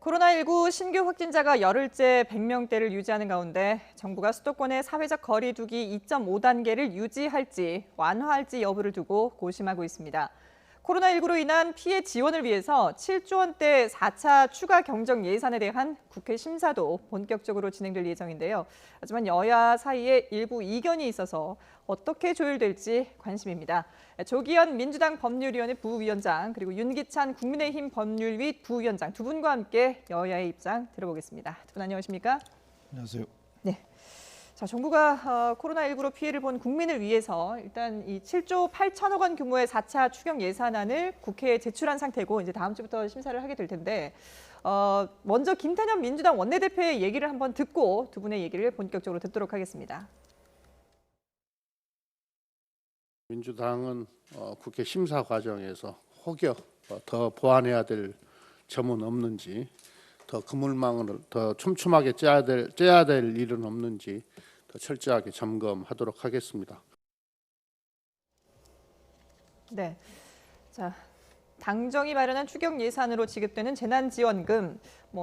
코로나19 신규 확진자가 열흘째 100명대를 유지하는 가운데 정부가 수도권의 사회적 거리 두기 2.5단계를 유지할지 완화할지 여부를 두고 고심하고 있습니다. 코로나19로 인한 피해 지원을 위해서 7조 원대 4차 추가 경정 예산에 대한 국회 심사도 본격적으로 진행될 예정인데요. 하지만 여야 사이에 일부 이견이 있어서 어떻게 조율될지 관심입니다. 조기현 민주당 법률위원회 부위원장 그리고 윤기찬 국민의힘 법률위 부위원장 두 분과 함께 여야의 입장 들어보겠습니다. 두 분 안녕하십니까? 안녕하세요. 네. 자, 정부가 코로나19로 피해를 본 국민을 위해서 일단 이 7조 8천억 원 규모의 4차 추경 예산안을 국회에 제출한 상태고 이제 다음 주부터 심사를 하게 될 텐데 먼저 김태년 민주당 원내대표의 얘기를 한번 듣고 두 분의 얘기를 본격적으로 듣도록 하겠습니다. 민주당은 국회 심사 과정에서 혹여 더 보완해야 될 점은 없는지, 더 그물망을 더 촘촘하게 째야 될 일은 없는지 더 철저하게 점검하도록 하겠습니다. 네, 자 당정이 마련한 추경 예산으로 지급되는 재난지원금,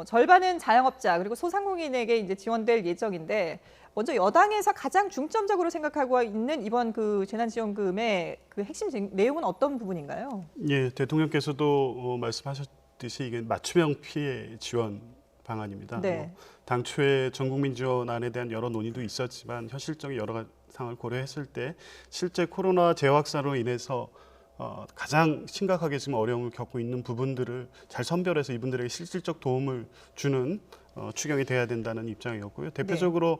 절반은 자영업자 그리고 소상공인에게 이제 지원될 예정인데. 먼저 여당에서 가장 중점적으로 생각하고 있는 이번 그 재난지원금의 그 핵심 내용은 어떤 부분인가요? 예, 대통령께서도 말씀하셨듯이 이게 맞춤형 피해 지원 방안입니다. 네. 당초에 전국민 지원안에 대한 여러 논의도 있었지만 현실적인 여러 상황을 고려했을 때 실제 코로나 재확산으로 인해서 가장 심각하게 지금 어려움을 겪고 있는 부분들을 잘 선별해서 이분들에게 실질적 도움을 주는 추경이 돼야 된다는 입장이었고요. 대표적으로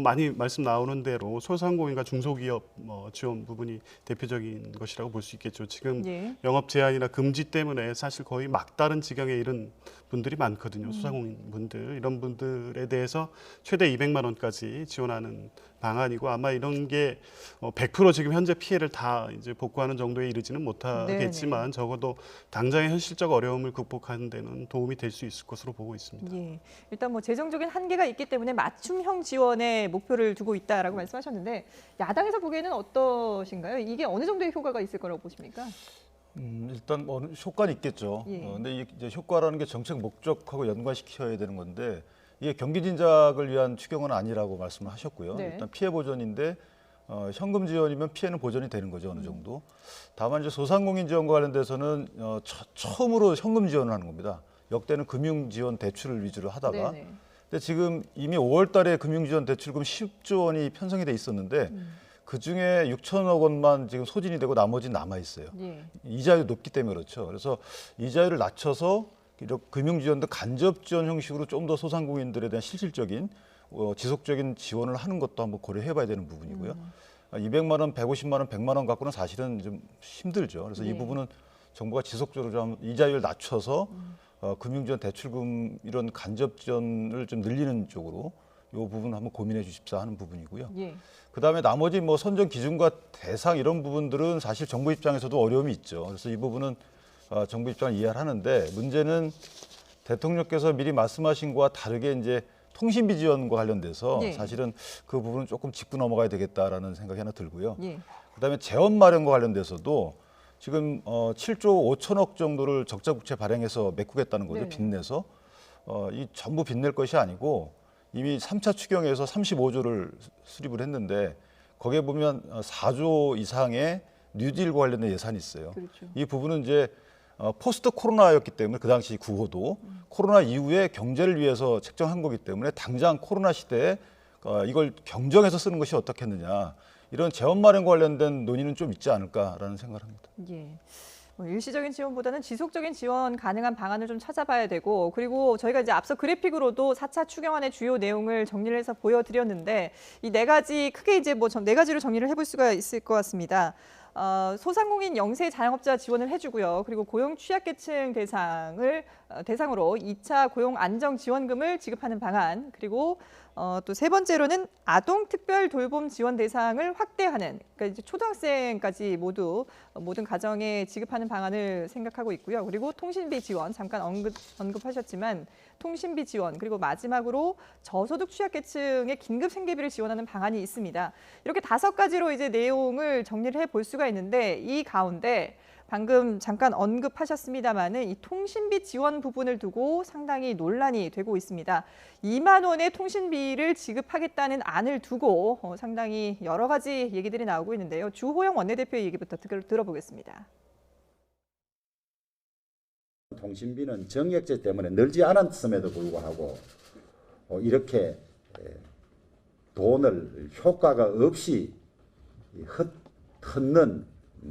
많이 말씀 나오는 대로 소상공인과 중소기업 지원 부분이 대표적인 것이라고 볼 수 있겠죠. 지금 영업 제한이나 금지 때문에 사실 거의 막다른 지경에 이른 분들이 많거든요. 소상공인 분들, 이런 분들에 대해서 최대 200만 원까지 지원하는 방안이고 아마 이런 게 100% 지금 현재 피해를 다 이제 복구하는 정도에 이르지는 못하겠지만 네네. 적어도 당장의 현실적 어려움을 극복하는 데는 도움이 될 수 있을 것으로 보고 있습니다. 예. 일단 재정적인 한계가 있기 때문에 맞춤형 지원에 목표를 두고 있다라고 말씀하셨는데 야당에서 보기에는 어떠신가요? 이게 어느 정도의 효과가 있을 거라고 보십니까? 일단 효과는 있겠죠. 근데 이제 효과라는 게 정책 목적하고 연관시켜야 되는 건데 이게 경기 진작을 위한 추경은 아니라고 말씀을 하셨고요. 네. 일단 피해 보전인데 현금 지원이면 피해는 보전이 되는 거죠, 어느 정도. 다만 이제 소상공인 지원과 관련돼서는 처음으로 현금 지원을 하는 겁니다. 역대는 금융 지원 대출을 위주로 하다가 네네. 근데 지금 이미 5월 달에 금융 지원 대출금 10조 원이 편성이 돼 있었는데 그중에 6천억 원만 지금 소진이 되고 나머지는 남아 있어요. 이자율이 높기 때문에 그렇죠. 그래서 이자율을 낮춰서 금융지원도 간접 지원 형식으로 좀 더 소상공인들에 대한 실질적인 지속적인 지원을 하는 것도 한번 고려해봐야 되는 부분이고요. 200만 원, 150만 원, 100만 원 갖고는 사실은 좀 힘들죠. 그래서 이 부분은 정부가 지속적으로 좀 이자율을 낮춰서 금융지원 대출금 이런 간접 지원을 좀 늘리는 쪽으로 이 부분 한번 고민해 주십사 하는 부분이고요. 그다음에 나머지 선정 기준과 대상 이런 부분들은 사실 정부 입장에서도 어려움이 있죠. 그래서 이 부분은 정부 입장을 이해를 하는데 문제는 대통령께서 미리 말씀하신 것과 다르게 이제 통신비 지원과 관련돼서 사실은 그 부분은 조금 짚고 넘어가야 되겠다라는 생각이 하나 들고요. 그다음에 재원 마련과 관련돼서도 지금 7조 5천억 정도를 적자국채 발행해서 메꾸겠다는 거죠. 빚내서. 이 전부 빚낼 것이 아니고 이미 3차 추경에서 35조를 수립을 했는데 거기에 보면 4조 이상의 뉴딜과 관련된 예산이 있어요. 그렇죠. 이 부분은 이제 포스트 코로나였기 때문에 그 당시 구호도 코로나 이후에 경제를 위해서 책정한 거기 때문에 당장 코로나 시대에 이걸 경정해서 쓰는 것이 어떻겠느냐. 이런 재원 마련과 관련된 논의는 좀 있지 않을까라는 생각을 합니다. 일시적인 지원보다는 지속적인 지원 가능한 방안을 좀 찾아봐야 되고 그리고 저희가 이제 앞서 그래픽으로도 4차 추경안의 주요 내용을 정리를 해서 보여드렸는데 이 네 가지 크게 이제 네 가지로 정리를 해볼 수가 있을 것 같습니다. 소상공인 영세 자영업자 지원을 해주고요. 그리고 고용 취약계층 대상으로 2차 고용 안정 지원금을 지급하는 방안 그리고 또 세 번째로는 아동 특별 돌봄 지원 대상을 확대하는 그러니까 이제 초등학생까지 모든 가정에 지급하는 방안을 생각하고 있고요. 그리고 통신비 지원 잠깐 언급하셨지만 통신비 지원 그리고 마지막으로 저소득 취약계층의 긴급 생계비를 지원하는 방안이 있습니다. 이렇게 5가지로 이제 내용을 정리를 해볼 수가 있는데 이 가운데 방금 잠깐 언급하셨습니다마는 이 통신비 지원 부분을 두고 상당히 논란이 되고 있습니다. 2만 원의 통신비를 지급하겠다는 안을 두고 상당히 여러 가지 얘기들이 나오고 있는데요. 주호영 원내대표의 얘기부터 들어보겠습니다. 통신비는 정액제 때문에 늘지 않았음에도 불구하고 이렇게 돈을 효과가 없이 헛는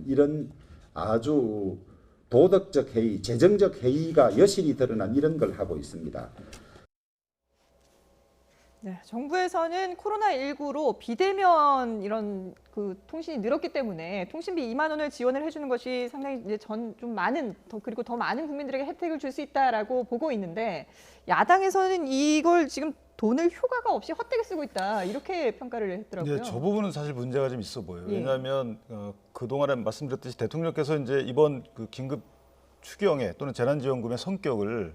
이런 아주 도덕적 해이, 재정적 해이가 여실히 드러난 이런 걸 하고 있습니다. 네, 정부에서는 코로나19로 비대면 이런 통신이 늘었기 때문에 통신비 2만 원을 지원을 해주는 것이 상당히 이제 좀 많은 그리고 더 많은 국민들에게 혜택을 줄 수 있다라고 보고 있는데 야당에서는 이걸 지금 돈을 효과가 없이 헛되게 쓰고 있다 이렇게 평가를 했더라고요. 네, 저 부분은 사실 문제가 좀 있어 보여요. 예. 왜냐하면 그동안에 말씀드렸듯이 대통령께서 이제 이번 그 긴급 추경에 또는 재난지원금의 성격을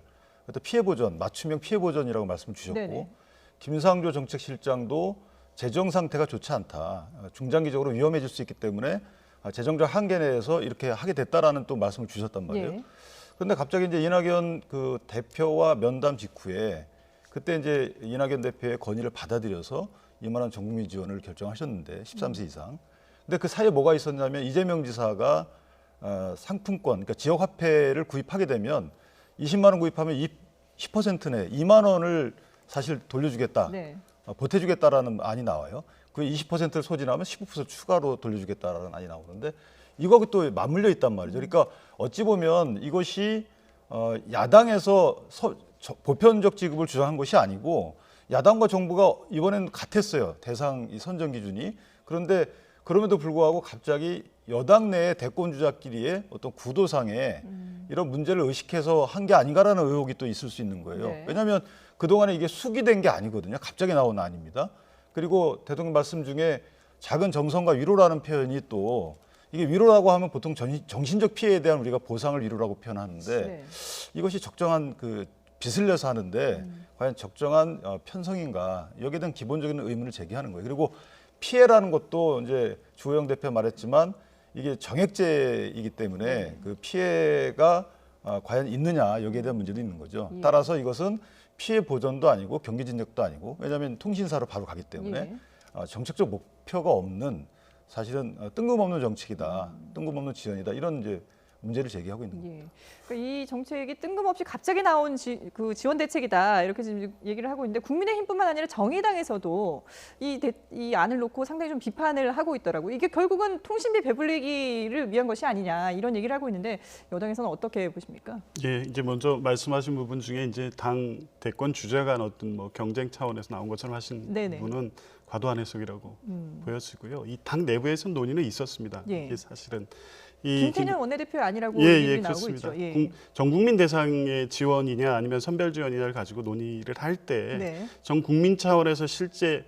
피해 보전, 맞춤형 피해 보전이라고 말씀 주셨고 네네. 김상조 정책실장도 재정 상태가 좋지 않다. 중장기적으로 위험해질 수 있기 때문에 재정적 한계 내에서 이렇게 하게 됐다라는 또 말씀을 주셨단 말이에요. 예. 그런데 갑자기 이제 이낙연 그 대표와 면담 직후에 그때 이제 이낙연 대표의 건의를 받아들여서 2만 원 전국민 지원을 결정하셨는데 13세 이상. 근데 그 사이에 뭐가 있었냐면 이재명 지사가 상품권, 그러니까 지역 화폐를 구입하게 되면 20만 원 구입하면 10% 내 2만 원을 사실 돌려주겠다, 네. 보태주겠다라는 안이 나와요. 그 20%를 소진하면 15% 추가로 돌려주겠다라는 안이 나오는데 이거 또 맞물려 있단 말이죠. 그러니까 어찌 보면 이것이 야당에서 보편적 지급을 주장한 것이 아니고 야당과 정부가 이번엔 같았어요. 대상 이 선정 기준이. 그런데 그럼에도 불구하고 갑자기 여당 내 대권 주자끼리의 어떤 구도상에 이런 문제를 의식해서 한 게 아닌가라는 의혹이 또 있을 수 있는 거예요. 네. 왜냐하면 그동안에 이게 숙이된 게 아니거든요. 갑자기 나온 안입니다. 그리고 대통령 말씀 중에 작은 점선과 위로라는 표현이 또 이게 위로라고 하면 보통 정신적 피해에 대한 우리가 보상을 위로라고 표현하는데 네. 이것이 적정한 그 빚을 내서 하는데 과연 적정한 편성인가 여기에 대한 기본적인 의문을 제기하는 거예요. 그리고 피해라는 것도 이제 주호영 대표 말했지만 이게 정액제이기 때문에 그 피해가 과연 있느냐 여기에 대한 문제도 있는 거죠. 예. 따라서 이것은 피해 보전도 아니고 경기 진작도 아니고 왜냐하면 통신사로 바로 가기 때문에 정책적 목표가 없는 사실은 뜬금없는 정책이다, 뜬금없는 지원이다 이런 이제 문제를 제기하고 있는 거예요. 예. 그러니까 이 정책이 뜬금없이 갑자기 나온 그 지원 대책이다 이렇게 지금 얘기를 하고 있는데 국민의힘뿐만 아니라 정의당에서도 이 안을 놓고 상당히 좀 비판을 하고 있더라고요. 이게 결국은 통신비 배불리기를 위한 것이 아니냐 이런 얘기를 하고 있는데 여당에서는 어떻게 보십니까? 예, 이제 먼저 말씀하신 부분 중에 이제 당 대권 주자 간 어떤 뭐 경쟁 차원에서 나온 것처럼 하신 네네. 부분은 과도한 해석이라고 보여지고요. 이 당 내부에서 논의는 있었습니다. 예. 이게 사실은 김태년 원내대표 아니라고 예, 얘기 예, 나오고 그렇습니다. 있죠. 예. 전 국민 대상의 지원이냐 아니면 선별 지원이냐를 가지고 논의를 할 때 네. 전 국민 차원에서 실제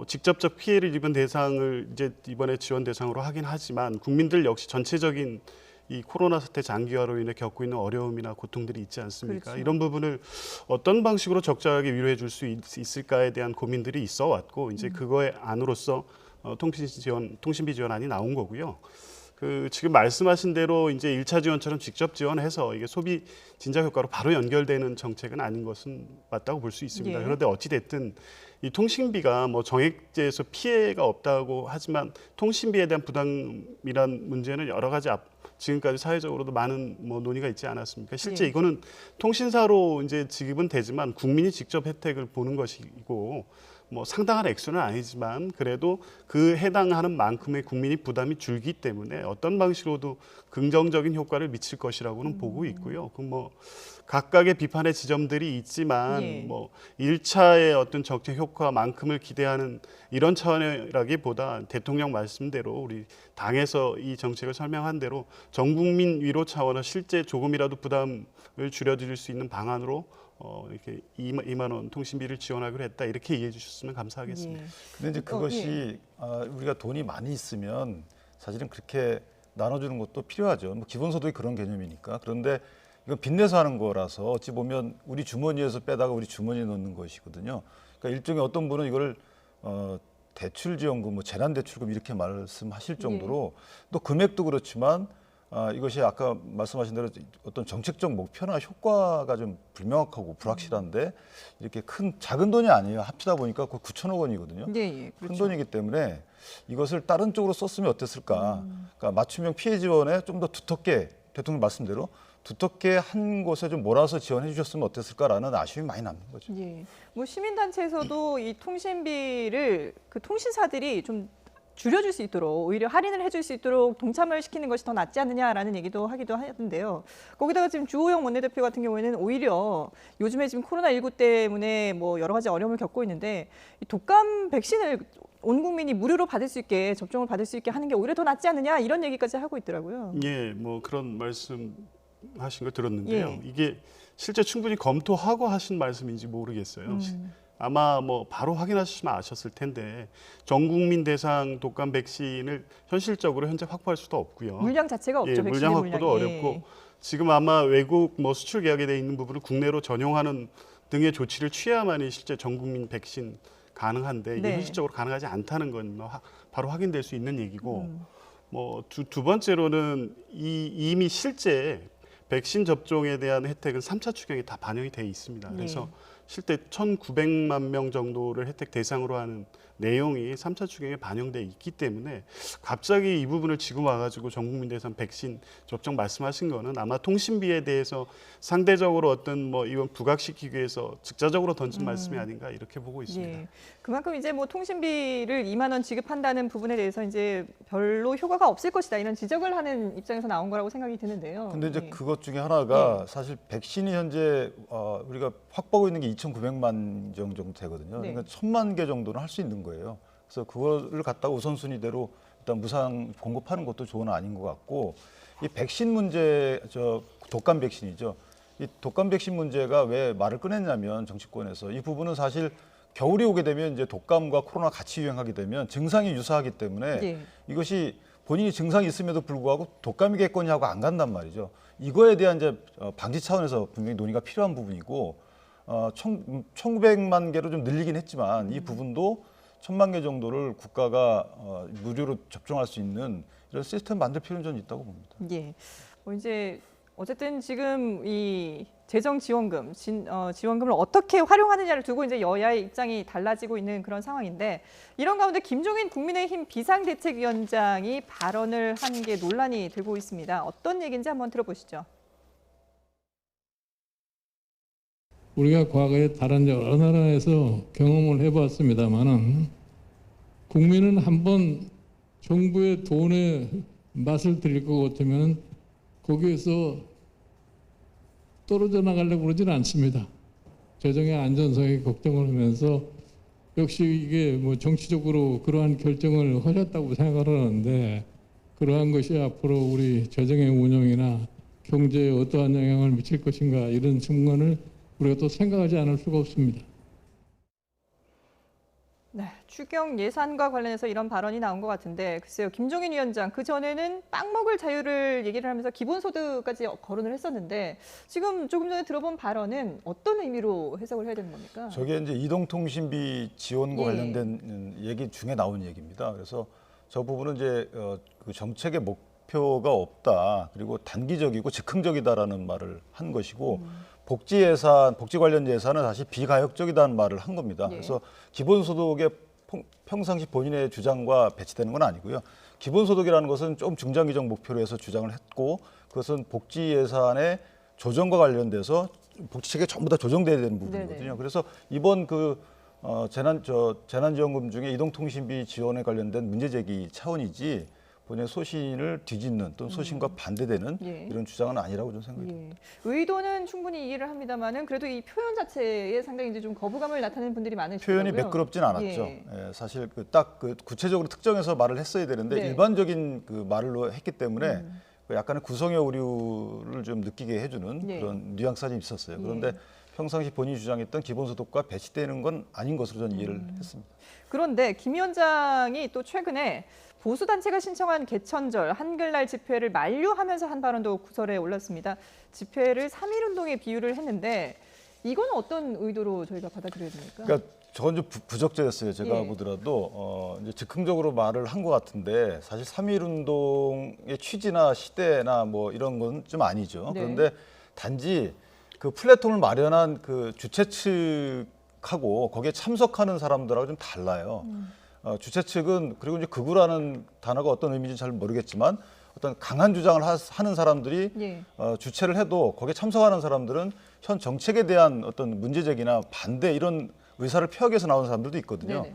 직접적 피해를 입은 대상을 이제 이번에 지원 대상으로 하긴 하지만 국민들 역시 전체적인 이 코로나 사태 장기화로 인해 겪고 있는 어려움이나 고통들이 있지 않습니까? 그렇죠. 이런 부분을 어떤 방식으로 적절하게 위로해 줄 수 있을까에 대한 고민들이 있어 왔고 이제 그거의 안으로서 통신비 지원안이 나온 거고요. 지금 말씀하신 대로 이제 1차 지원처럼 직접 지원해서 이게 소비 진작 효과로 바로 연결되는 정책은 아닌 것은 맞다고 볼 수 있습니다. 예. 그런데 어찌 됐든 이 통신비가 뭐 정액제에서 피해가 없다고 하지만 통신비에 대한 부담이란 문제는 여러 가지 지금까지 사회적으로도 많은 뭐 논의가 있지 않았습니까? 실제 예. 이거는 통신사로 이제 지급은 되지만 국민이 직접 혜택을 보는 것이고 뭐 상당한 액수는 아니지만 그래도 그 해당하는 만큼의 국민이 부담이 줄기 때문에 어떤 방식으로도 긍정적인 효과를 미칠 것이라고는 보고 있고요. 그 뭐 각각의 비판의 지점들이 있지만 예. 뭐 1차의 어떤 정책 효과만큼을 기대하는 이런 차원이라기보다 대통령 말씀대로 우리 당에서 이 정책을 설명한 대로 전 국민 위로 차원에서 실제 조금이라도 부담을 줄여드릴 수 있는 방안으로 이렇게 2만 원 통신비를 지원하기로 했다 이렇게 이해해 주셨으면 감사하겠습니다. 예. 근데 이제 그것이 우리가 돈이 많이 있으면 사실은 그렇게 나눠주는 것도 필요하죠. 뭐 기본소득이 그런 개념이니까. 그런데 이건 빚내서 하는 거라서 어찌 보면 우리 주머니에서 빼다가 우리 주머니에 넣는 것이거든요. 그러니까 일종의 어떤 분은 이걸 대출지원금, 뭐 재난대출금 이렇게 말씀하실 정도로 또 금액도 그렇지만 이것이 아까 말씀하신 대로 어떤 정책적 목표나 효과가 좀 불명확하고 불확실한데 이렇게 작은 돈이 아니에요. 합치다 보니까 거의 9천억 원이거든요. 예, 큰 그렇죠. 돈이기 때문에 이것을 다른 쪽으로 썼으면 어땠을까. 그러니까 맞춤형 피해 지원에 좀 더 두텁게 대통령 말씀대로 두텁게 한 곳에 좀 몰아서 지원해 주셨으면 어땠을까라는 아쉬움이 많이 남는 거죠. 예. 뭐 시민단체에서도 이 통신비를 그 통신사들이 좀 줄여줄 수 있도록 오히려 할인을 해줄 수 있도록 동참을 시키는 것이 더 낫지 않느냐라는 얘기도 하기도 하는데요. 거기다가 지금 주호영 원내대표 같은 경우에는 오히려 요즘에 지금 코로나19 때문에 뭐 여러 가지 어려움을 겪고 있는데 이 독감 백신을 온 국민이 무료로 받을 수 있게 접종을 받을 수 있게 하는 게 오히려 더 낫지 않느냐 이런 얘기까지 하고 있더라고요. 예, 뭐 그런 말씀하신 거 들었는데요. 예. 이게 실제 충분히 검토하고 하신 말씀인지 모르겠어요. 아마 뭐 바로 확인하시면 아셨을 텐데 전 국민 대상 독감 백신을 현실적으로 현재 확보할 수도 없고요. 물량 자체가 없죠. 예, 백신의 물량 확보도 물량이. 어렵고 지금 아마 외국 뭐 수출 계약에 돼 있는 부분을 국내로 전용하는 등의 조치를 취해야만이 실제 전 국민 백신 가능한데 이게 네. 현실적으로 가능하지 않다는 건 바로 확인될 수 있는 얘기고 뭐 두 번째로는 이미 실제 백신 접종에 대한 혜택은 3차 추경에 다 반영이 돼 있습니다. 그래서 실제 1,900만 명 정도를 혜택 대상으로 하는 내용이 3차 추경에 반영돼 있기 때문에 갑자기 이 부분을 지금 와가지고 전 국민 대상 백신 접종 말씀하신 거는 아마 통신비에 대해서 상대적으로 어떤 뭐 이건 부각시키기 위해서 직자적으로 던진 말씀이 아닌가 이렇게 보고 있습니다. 예. 그만큼 이제 뭐 통신비를 2만 원 지급한다는 부분에 대해서 이제 별로 효과가 없을 것이다 이런 지적을 하는 입장에서 나온 거라고 생각이 드는데요. 근데 이제 예. 그것 중에 하나가 사실 백신이 현재 우리가 확보하고 있는 게 2,900만 정 정도 되거든요. 네. 그러니까 1,000만 개 정도는 할 수 있는 거예요. 그래서 그거를 갖다가 우선순위대로 일단 무상 공급하는 것도 좋은 아닌 것 같고 이 백신 문제, 독감 백신이죠. 이 독감 백신 문제가 왜 말을 꺼냈냐면 정치권에서 이 부분은 사실 겨울이 오게 되면 이제 독감과 코로나 같이 유행하게 되면 증상이 유사하기 때문에 예. 이것이 본인이 증상이 있음에도 불구하고 독감이겠거니 하고 안 간단 말이죠. 이거에 대한 이제 방지 차원에서 분명히 논의가 필요한 부분이고 1,900만 개로 좀 늘리긴 했지만 이 부분도 1,000만 개 정도를 국가가 무료로 접종할 수 있는 이런 시스템 만들 필요는 좀 있다고 봅니다. 예. 이제 어쨌든 지금 이 재정 지원금, 지원금을 어떻게 활용하느냐를 두고 이제 여야의 입장이 달라지고 있는 그런 상황인데 이런 가운데 김종인 국민의힘 비상대책위원장이 발언을 한 게 논란이 되고 있습니다. 어떤 얘기인지 한번 들어보시죠. 우리가 과거에 다른 여러 나라에서 경험을 해봤습니다만은 국민은 한번 정부의 돈에 맛을 들일 것 같으면 거기에서 떨어져 나가려고 그러진 않습니다. 재정의 안전성에 걱정을 하면서 역시 이게 뭐 정치적으로 그러한 결정을 하셨다고 생각을 하는데 그러한 것이 앞으로 우리 재정의 운영이나 경제에 어떠한 영향을 미칠 것인가 이런 측면을 우리가 또 생각하지 않을 수가 없습니다. 네, 추경 예산과 관련해서 이런 발언이 나온 것 같은데 글쎄요, 김종인 위원장 그전에는 빵 먹을 자유를 얘기를 하면서 기본소득까지 거론을 했었는데 지금 조금 전에 들어본 발언은 어떤 의미로 해석을 해야 되는 겁니까? 저게 이제 이동통신비 지원과 예. 관련된 얘기 중에 나온 얘기입니다. 그래서 저 부분은 이제 그 정책의 목표가 없다. 그리고 단기적이고 즉흥적이다라는 말을 한 것이고 복지 예산, 복지 관련 예산은 사실 비가역적이다는 말을 한 겁니다. 예. 그래서 기본소득의 평상시 본인의 주장과 배치되는 건 아니고요. 기본소득이라는 것은 좀 중장기적 목표로 해서 주장을 했고 그것은 복지 예산의 조정과 관련돼서 복지체계 전부 다 조정돼야 되는 부분이거든요. 네네. 그래서 이번 재난지원금 중에 이동통신비 지원에 관련된 문제제기 차원이지 본인의 소신을 뒤집는 또는 소신과 반대되는 예. 이런 주장은 아니라고 저는 생각합니다. 예. 의도는 충분히 이해를 합니다만은 그래도 이 표현 자체에 상당히 이제 좀 거부감을 나타내는 분들이 많으시더라고요. 표현이 매끄럽진 않았죠. 예. 예, 사실 딱 구체적으로 특정해서 말을 했어야 되는데 네. 일반적인 그 말로 했기 때문에 그 약간의 구성의 오류를 좀 느끼게 해주는 예. 그런 뉘앙스가 좀 있었어요. 그런데 평상시 본인이 주장했던 기본소득과 배치되는 건 아닌 것으로 저는 이해를 했습니다. 그런데 김 위원장이 또 최근에 보수단체가 신청한 개천절 한글날 집회를 만류하면서 한 발언도 구설에 올랐습니다. 집회를 3.1운동에 비유를 했는데 이건 어떤 의도로 저희가 받아들여야 됩니까? 그러니까 저건 좀 부적절했어요. 제가 예. 보더라도 이제 즉흥적으로 말을 한 것 같은데 사실 3.1 운동의 취지나 시대나 뭐 이런 건 좀 아니죠. 네. 그런데 단지 그 플랫폼을 마련한 그 주최 측하고 거기에 참석하는 사람들하고 좀 달라요. 주최 측은 그리고 이제 극우라는 단어가 어떤 의미인지 잘 모르겠지만 어떤 강한 주장을 하는 사람들이 예. 주최를 해도 거기에 참석하는 사람들은 현 정책에 대한 어떤 문제제기나 반대 이런 의사를 표하기 위해서 나오는 사람들도 있거든요. 네네.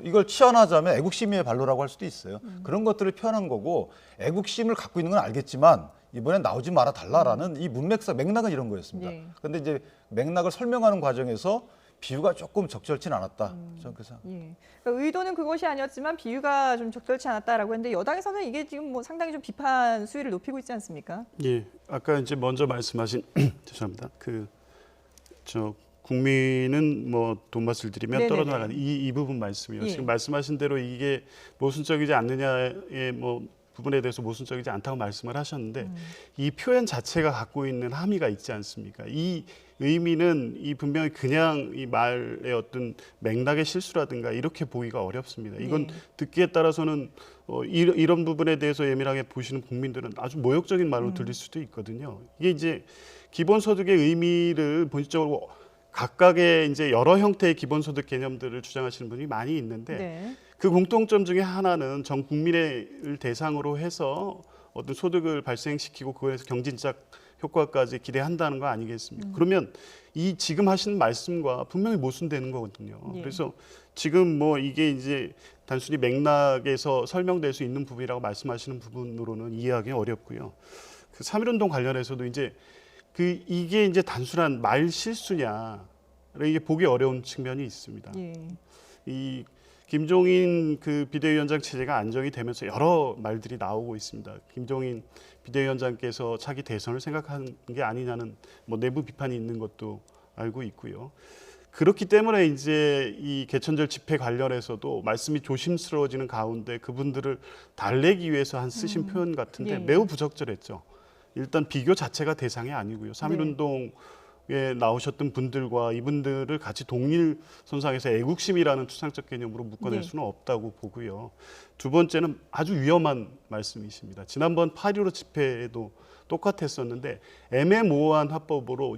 이걸 치환하자면 애국심의 발로라고 할 수도 있어요. 그런 것들을 표현한 거고 애국심을 갖고 있는 건 알겠지만 이번엔 나오지 말아 달라라는 이 맥락은 이런 거였습니다. 예. 그런데 이제 맥락을 설명하는 과정에서 비유가 조금 적절치는 않았다. 저는 그래서 예. 그러니까 의도는 그것이 아니었지만 비유가 좀 적절치 않았다라고 했는데 여당에서는 이게 지금 뭐 상당히 좀 비판 수위를 높이고 있지 않습니까? 예, 아까 이제 먼저 말씀하신 죄송합니다. 저 국민은 뭐 돈맛을 들이면 네네네. 떨어져 나가는 이 부분 말씀이요. 예. 지금 말씀하신 대로 이게 모순적이지 않느냐의 뭐 부분에 대해서 모순적이지 않다고 말씀을 하셨는데 이 표현 자체가 갖고 있는 함의가 있지 않습니까? 이 의미는 이 분명히 그냥 이 말의 어떤 맥락의 실수라든가 이렇게 보기가 어렵습니다. 이건 네. 듣기에 따라서는 이런 부분에 대해서 예민하게 보시는 국민들은 아주 모욕적인 말로 들릴 수도 있거든요. 이게 이제 기본소득의 의미를 본질적으로 각각의 이제 여러 형태의 기본소득 개념들을 주장하시는 분이 많이 있는데 네. 그 공통점 중에 하나는 전 국민을 대상으로 해서 어떤 소득을 발생시키고 그거에서 경제적 효과까지 기대한다는 거 아니겠습니까? 그러면 이 지금 하신 말씀과 분명히 모순되는 거거든요. 예. 그래서 지금 뭐 이게 이제 단순히 맥락에서 설명될 수 있는 부분이라고 말씀하시는 부분으로는 이해하기 어렵고요. 그 3.1운동 관련해서도 이제 이게 이제 단순한 말 실수냐 이게 보기 어려운 측면이 있습니다. 예. 이 김종인 그 비대위원장 체제가 안정이 되면서 여러 말들이 나오고 있습니다. 김종인 비대위원장께서 차기 대선을 생각한 게 아니냐는 뭐 내부 비판이 있는 것도 알고 있고요. 그렇기 때문에 이제 이 개천절 집회 관련해서도 말씀이 조심스러워지는 가운데 그분들을 달래기 위해서 쓰신 표현 같은데 예. 매우 부적절했죠. 일단 비교 자체가 대상이 아니고요. 3.1운동 에 나오셨던 분들과 이분들을 같이 동일선상에서 애국심이라는 추상적 개념으로 묶어낼 네. 수는 없다고 보고요. 두 번째는 아주 위험한 말씀이십니다. 지난번 8.15 집회에도 똑같았었는데 애매모호한 화법으로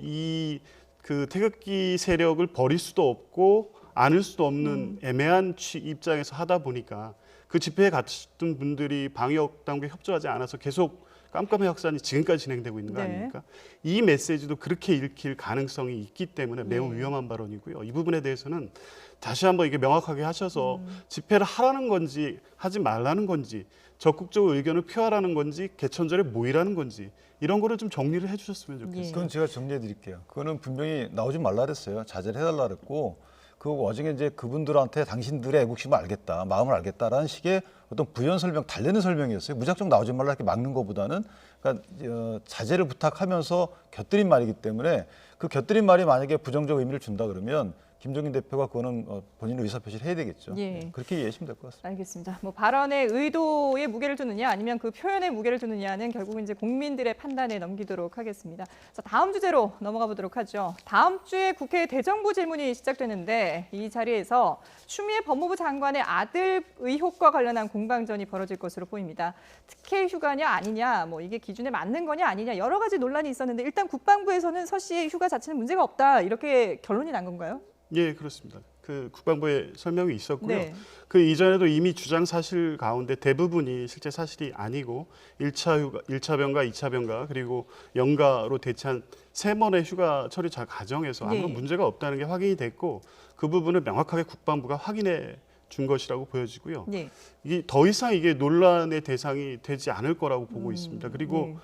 그 태극기 세력을 버릴 수도 없고 안을 수도 없는 애매한 입장에서 하다 보니까 그 집회에 갔던 분들이 방역 당국에 협조하지 않아서 계속 깜깜의 확산이 지금까지 진행되고 있는 거 네. 아닙니까? 이 메시지도 그렇게 읽힐 가능성이 있기 때문에 매우 네. 위험한 발언이고요. 이 부분에 대해서는 다시 한번 이게 명확하게 하셔서 집회를 하라는 건지 하지 말라는 건지 적극적으로 의견을 표하라는 건지 개천절에 모이라는 건지 이런 거를 좀 정리를 해주셨으면 좋겠어요. 예. 그건 제가 정리해 드릴게요. 그거는 분명히 나오지 말라 그랬어요. 자제를 해달라 그랬고 그 와중에 이제 그분들한테 당신들의 애국심을 알겠다, 마음을 알겠다라는 식의 어떤 부연 설명, 달래는 설명이었어요. 무작정 나오지 말라 이렇게 막는 것보다는 그러니까 자제를 부탁하면서 곁들인 말이기 때문에 그 곁들인 말이 만약에 부정적 의미를 준다 그러면 김종인 대표가 그거는 본인의 의사표시를 해야 되겠죠. 예. 그렇게 이해하시면 될 것 같습니다. 알겠습니다. 뭐 발언의 의도에 무게를 두느냐 아니면 그 표현에 무게를 두느냐는 결국 이제 국민들의 판단에 넘기도록 하겠습니다. 자, 다음 주제로 넘어가 보도록 하죠. 다음 주에 국회 대정부 질문이 시작되는데 이 자리에서 추미애 법무부 장관의 아들 의혹과 관련한 공방전이 벌어질 것으로 보입니다. 특혜 휴가냐 아니냐, 뭐 이게 기준에 맞는 거냐 아니냐 여러 가지 논란이 있었는데 일단 국방부에서는 서 씨의 휴가 자체는 문제가 없다 이렇게 결론이 난 건가요? 예, 그렇습니다. 그 국방부의 설명이 있었고요. 네. 그 이전에도 이미 주장 사실 가운데 대부분이 실제 사실이 아니고 1차 병가, 2차 병가 그리고 연가로 대체한 3번의 휴가 처리 과정에서 아무런 네. 문제가 없다는 게 확인이 됐고 그 부분을 명확하게 국방부가 확인해 준 것이라고 보여지고요. 네. 이게 더 이상 이게 논란의 대상이 되지 않을 거라고 보고 있습니다. 그리고 네.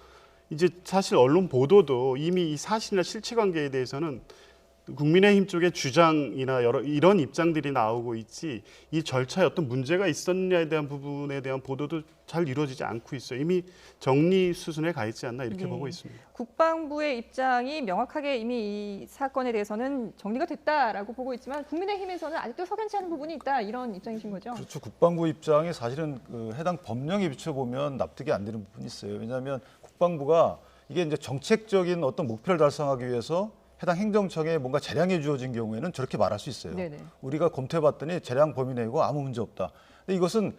이제 사실 언론 보도도 이미 이 사실이나 실체관계에 대해서는 국민의힘 쪽의 주장이나 이런 입장들이 나오고 있지 이 절차에 어떤 문제가 있었냐에 대한 부분에 대한 보도도 잘 이루어지지 않고 있어요. 이미 정리 수순에 가 있지 않나 이렇게 네. 보고 있습니다. 국방부의 입장이 명확하게 이미 이 사건에 대해서는 정리가 됐다라고 보고 있지만 국민의힘에서는 아직도 석연치 않은 부분이 있다 이런 입장이신 거죠? 그렇죠. 국방부 입장이 사실은 그 해당 법령에 비춰보면 납득이 안 되는 부분이 있어요. 왜냐하면 국방부가 이게 이제 정책적인 어떤 목표를 달성하기 위해서 해당 행정청에 뭔가 재량이 주어진 경우에는 저렇게 말할 수 있어요. 네네. 우리가 검토해봤더니 재량 범위 내고 아무 문제 없다. 근데 이것은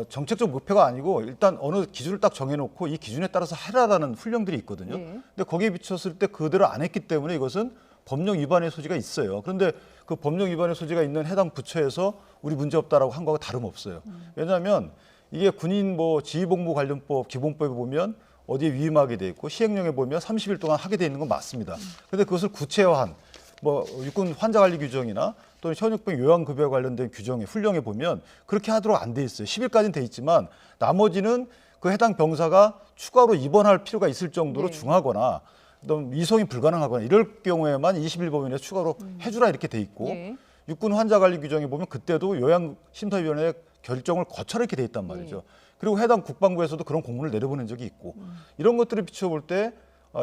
정책적 목표가 아니고 일단 어느 기준을 딱 정해놓고 이 기준에 따라서 해라라는 훈령들이 있거든요. 네. 근데 거기에 비쳤을 때 그대로 안 했기 때문에 이것은 법령 위반의 소지가 있어요. 그런데 그 법령 위반의 소지가 있는 해당 부처에서 우리 문제 없다라고 한 거하고 다름없어요. 왜냐하면 이게 군인 뭐 지휘복무관련법 기본법에 보면 어디에 위임하게 돼 있고 시행령에 보면 30일 동안 하게 돼 있는 건 맞습니다. 그런데 그것을 구체화한 뭐 육군 환자관리 규정이나 또는 현역병 요양급여에 관련된 규정에 훈령에 보면 그렇게 하도록 안 돼 있어요. 10일까지는 돼 있지만 나머지는 그 해당 병사가 추가로 입원할 필요가 있을 정도로 네. 중하거나 또 이송이 불가능하거나 이럴 경우에만 20일 범위 내에 추가로 해주라 이렇게 돼 있고 예. 육군 환자관리 규정에 보면 그때도 요양심사위원회 결정을 거쳐라 이렇게 돼 있단 말이죠. 예. 그리고 해당 국방부에서도 그런 공문을 내려보낸 적이 있고 이런 것들을 비춰볼 때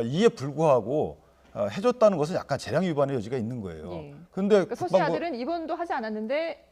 이에 불구하고 해줬다는 것은 약간 재량 위반의 여지가 있는 거예요. 예. 그런데 그러니까 서씨 아들은 입원도 하지 않았는데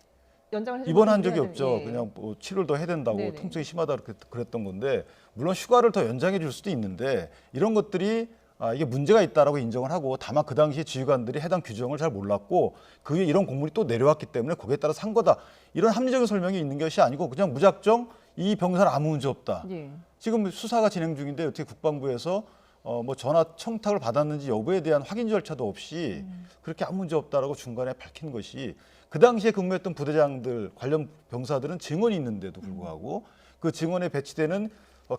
연장을 해주는 입원한 적이 해야 없죠. 되는- 예. 그냥 뭐 치료를 더 해야 된다고 네네. 통증이 심하다 그랬던 건데 물론 휴가를 더 연장해 줄 수도 있는데 이런 것들이 이게 문제가 있다라고 인정을 하고 다만 그 당시에 지휘관들이 해당 규정을 잘 몰랐고 그게 이런 공문이 또 내려왔기 때문에 거기에 따라 산 거다. 이런 합리적인 설명이 있는 것이 아니고 그냥 무작정 이 병사는 아무 문제 없다. 예. 지금 수사가 진행 중인데 어떻게 국방부에서 뭐 전화 청탁을 받았는지 여부에 대한 확인 절차도 없이 그렇게 아무 문제 없다라고 중간에 밝힌 것이 그 당시에 근무했던 부대장들 관련 병사들은 증언이 있는데도 불구하고 그 증언에 배치되는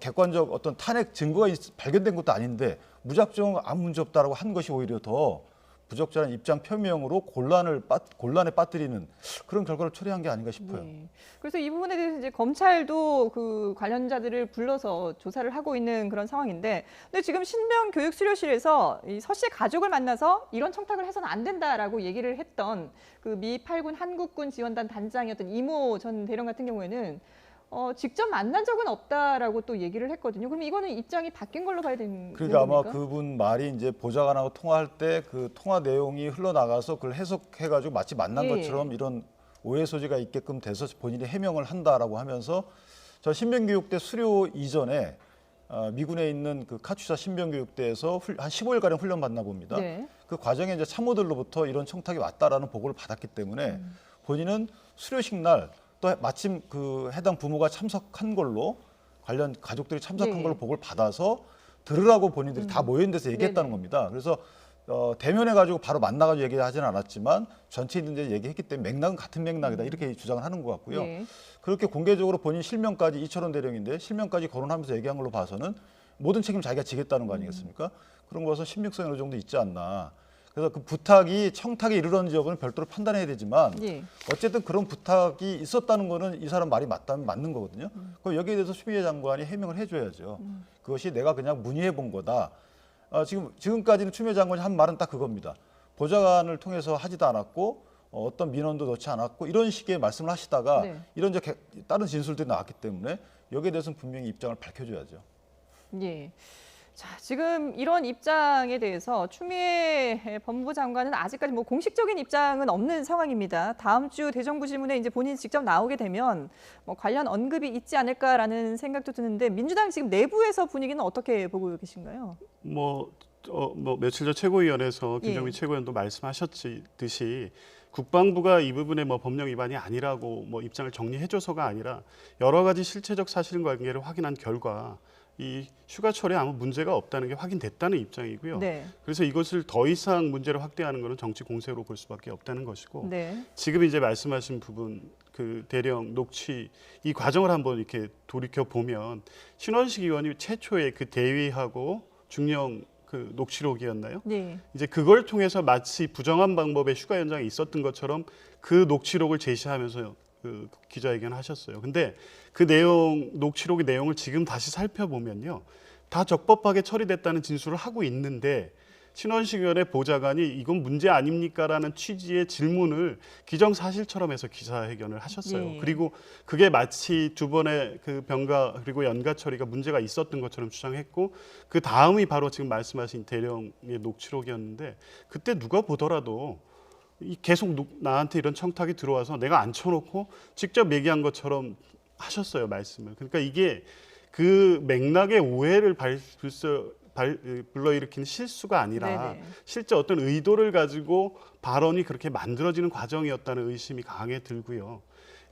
객관적 어떤 탄핵 증거가 발견된 것도 아닌데 무작정 아무 문제 없다라고 한 것이 오히려 더 부적절한 입장 표명으로 곤란에 빠뜨리는 그런 결과를 초래한 게 아닌가 싶어요. 네. 그래서 이 부분에 대해서 이제 검찰도 그 관련자들을 불러서 조사를 하고 있는 그런 상황인데, 근데 지금 신병교육수료실에서 이 서 씨의 가족을 만나서 이런 청탁을 해서는 안 된다라고 얘기를 했던 그 미 8군 한국군 지원단 단장이었던 이모 전 대령 같은 경우에는 직접 만난 적은 없다라고 또 얘기를 했거든요. 그럼 이거는 입장이 바뀐 걸로 봐야 되는 그러니까 아마 겁니까? 그분 말이 이제 보좌관하고 통화할 때 그 통화 내용이 흘러나가서 그걸 해석해가지고 마치 만난 예. 것처럼 이런 오해 소지가 있게끔 돼서 본인이 해명을 한다라고 하면서 저 신병교육대 수료 이전에 미군에 있는 그 카투사 신병교육대에서 한 15일가량 훈련 받나 봅니다. 네. 그 과정에 이제 참모들로부터 이런 청탁이 왔다라는 보고를 받았기 때문에 본인은 수료식 날 또 마침 그 해당 부모가 참석한 걸로 관련 가족들이 참석한 네. 걸로 보고를 받아서 들으라고 본인들이 다 모인 데서 얘기했다는 네네. 겁니다. 그래서 대면해 가지고 바로 만나가지고 얘기하지는 않았지만 전체인들 얘기했기 때문에 맥락은 같은 맥락이다 이렇게 주장을 하는 것 같고요. 네. 그렇게 공개적으로 본인 실명까지 이철원 대령인데 실명까지 거론하면서 얘기한 걸로 봐서는 모든 책임 자기가 지겠다는 거 아니겠습니까? 그런 거서 신빙성이 어느 정도 있지 않나. 그래서 그 부탁이 청탁에 이르렀는지 여부는 별도로 판단해야 되지만 예. 어쨌든 그런 부탁이 있었다는 거는 이 사람 말이 맞다면 맞는 거거든요. 그럼 여기에 대해서 추미애 장관이 해명을 해줘야죠. 그것이 내가 그냥 문의해 본 거다. 지금까지는 추미애 장관이 한 말은 딱 그겁니다. 보좌관을 통해서 하지도 않았고 어떤 민원도 넣지 않았고 이런 식의 말씀을 하시다가 네. 이런 다른 진술들이 나왔기 때문에 여기에 대해서는 분명히 입장을 밝혀줘야죠. 예. 자, 지금 이런 입장에 대해서 추미애 법무부 장관은 아직까지 뭐 공식적인 입장은 없는 상황입니다. 다음 주 대정부 질문에 이제 본인이 직접 나오게 되면 뭐 관련 언급이 있지 않을까라는 생각도 드는데 민주당 지금 내부에서 분위기는 어떻게 보고 계신가요? 뭐 며칠 전 최고위원회에서 예. 김정민 최고위원도 말씀하셨듯이 국방부가 이 부분에 뭐 법령 위반이 아니라고 뭐 입장을 정리해줘서가 아니라 여러 가지 실체적 사실관계를 확인한 결과 이 휴가철에 아무 문제가 없다는 게 확인됐다는 입장이고요. 네. 그래서 이것을 더 이상 문제로 확대하는 것은 정치 공세로 볼 수밖에 없다는 것이고 네. 지금 이제 말씀하신 부분 그 대령 녹취 이 과정을 한번 이렇게 돌이켜 보면 신원식 의원이 최초에 그 대위하고 중령 그 녹취록이었나요? 네. 이제 그걸 통해서 마치 부정한 방법의 휴가 연장이 있었던 것처럼 그 녹취록을 제시하면서 그 기자회견을 하셨어요. 근데 그 내용 녹취록의 내용을 지금 다시 살펴보면요, 다 적법하게 처리됐다는 진술을 하고 있는데 신원식 의원의 보좌관이 이건 문제 아닙니까라는 취지의 질문을 기정사실처럼 해서 기자회견을 하셨어요. 예. 그리고 그게 마치 두 번의 그 병가 그리고 연가 처리가 문제가 있었던 것처럼 주장했고 그 다음이 바로 지금 말씀하신 대령의 녹취록이었는데 그때 누가 보더라도 계속 나한테 이런 청탁이 들어와서 내가 앉혀놓고 직접 얘기한 것처럼 하셨어요, 말씀을. 그러니까 이게 그 맥락의 오해를 불러일으키는 실수가 아니라 네네. 실제 어떤 의도를 가지고 발언이 그렇게 만들어지는 과정이었다는 의심이 강하게 들고요.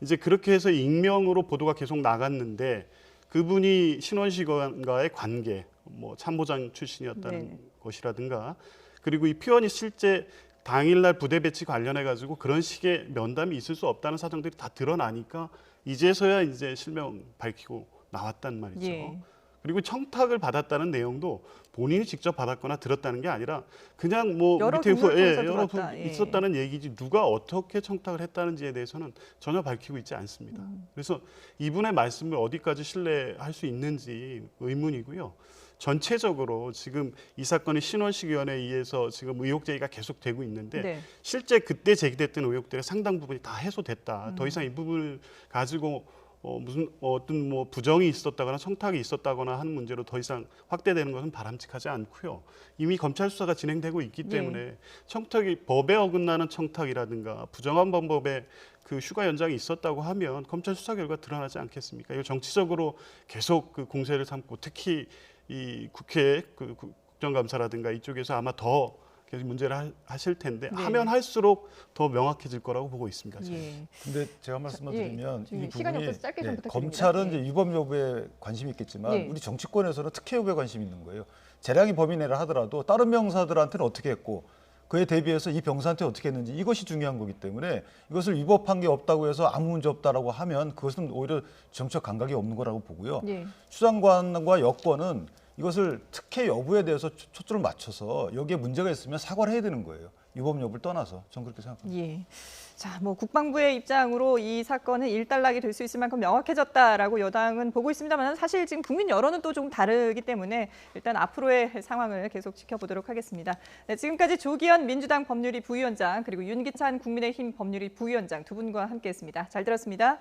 이제 그렇게 해서 익명으로 보도가 계속 나갔는데 그분이 신원식과의 관계, 뭐 참모장 출신이었다는 네네. 것이라든가 그리고 이 표현이 실제 당일날 부대 배치 관련해 가지고 그런 식의 면담이 있을 수 없다는 사정들이 다 드러나니까 이제서야 이제 실명 밝히고 나왔단 말이죠. 예. 그리고 청탁을 받았다는 내용도 본인이 직접 받았거나 들었다는 게 아니라 그냥 뭐 여러 밑에 동료를 여러 들었다. 예. 있었다는 얘기지 누가 어떻게 청탁을 했다는지에 대해서는 전혀 밝히고 있지 않습니다. 그래서 이분의 말씀을 어디까지 신뢰할 수 있는지 의문이고요. 전체적으로 지금 이 사건이 신원식위원회에 의해서 지금 의혹 제기가 계속되고 있는데 네. 실제 그때 제기됐던 의혹들의 상당 부분이 다 해소됐다. 더 이상 이 부분을 가지고 무슨 어떤 뭐 부정이 있었다거나 청탁이 있었다거나 하는 문제로 더 이상 확대되는 것은 바람직하지 않고요. 이미 검찰 수사가 진행되고 있기 때문에 청탁이 법에 어긋나는 청탁이라든가 부정한 방법의 그 휴가 연장이 있었다고 하면 검찰 수사 결과 드러나지 않겠습니까? 이거 정치적으로 계속 그 공세를 삼고 특히 이 국회 그 국정감사라든가 이쪽에서 아마 더 계속 문제를 하실 텐데 네. 하면 할수록 더 명확해질 거라고 보고 있습니다. 저는. 예. 근데 제가 말씀을 드리면 예. 이 시간이 부분이 없어서 짧게 좀 부탁드립니다. 검찰은 예. 이제 위법 여부에 관심이 있겠지만 예. 우리 정치권에서는 특혜 여부에 관심이 있는 거예요. 재량이 범위 내를 하더라도 다른 병사들한테는 어떻게 했고 그에 대비해서 이 병사한테 어떻게 했는지 이것이 중요한 거기 때문에 이것을 위법한 게 없다고 해서 아무 문제 없다라고 하면 그것은 오히려 정치적 감각이 없는 거라고 보고요. 예. 수장관과 여권은 이것을 특혜 여부에 대해서 초점을 맞춰서 여기에 문제가 있으면 사과를 해야 되는 거예요. 위법 여부를 떠나서 저는 그렇게 생각합니다. 예. 자, 뭐 국방부의 입장으로 이 사건은 일단락이 될 수 있을 만큼 명확해졌다라고 여당은 보고 있습니다만 사실 지금 국민 여론은 또 좀 다르기 때문에 일단 앞으로의 상황을 계속 지켜보도록 하겠습니다. 네, 지금까지 조기현 민주당 법률위 부위원장 그리고 윤기찬 국민의힘 법률위 부위원장 두 분과 함께했습니다. 잘 들었습니다.